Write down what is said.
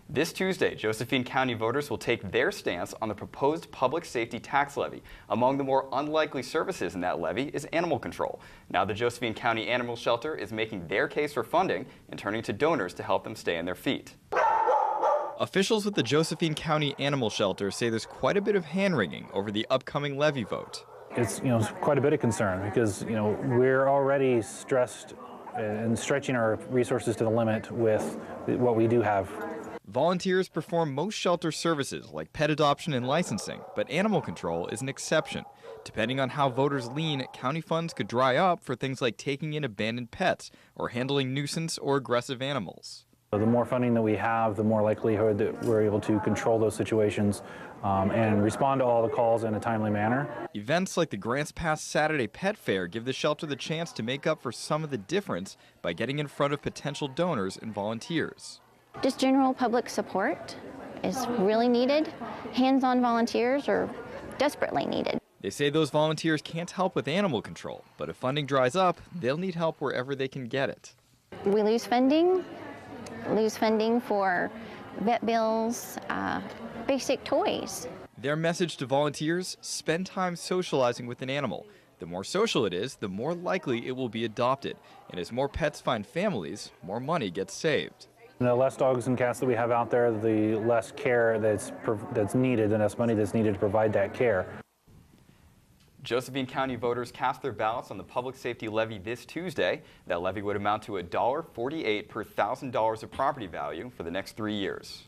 This Tuesday, Josephine County voters will take their stance on the proposed public safety tax levy. Among the more unlikely services in that levy is animal control. Now the Josephine County Animal Shelter is making their case for funding and turning to donors to help them stay on their feet. Officials with the Josephine County Animal Shelter say there's quite a bit of hand-wringing over the upcoming levy vote. It's quite a bit of concern because we're already stressed and stretching our resources to the limit with what we do have. Volunteers perform most shelter services like pet adoption and licensing, but animal control is an exception. Depending on how voters lean, county funds could dry up for things like taking in abandoned pets or handling nuisance or aggressive animals. The more funding that we have, the more likelihood that we're able to control those situations and respond to all the calls in a timely manner. Events like the Grants Pass Saturday Pet Fair give the shelter the chance to make up for some of the difference by getting in front of potential donors and volunteers. Just general public support is really needed. Hands-on volunteers are desperately needed. They say those volunteers can't help with animal control, but if funding dries up, they'll need help wherever they can get it. We lose funding for vet bills, basic toys. Their message to volunteers: spend time socializing with an animal. The more social it is, the more likely it will be adopted. And as more pets find families, more money gets saved. The less dogs and cats that we have out there, the less care that's needed, and less money that's needed to provide that care. Josephine County voters cast their ballots on the public safety levy this Tuesday. That levy would amount to $1.48 per $1,000 of property value for the next 3 years.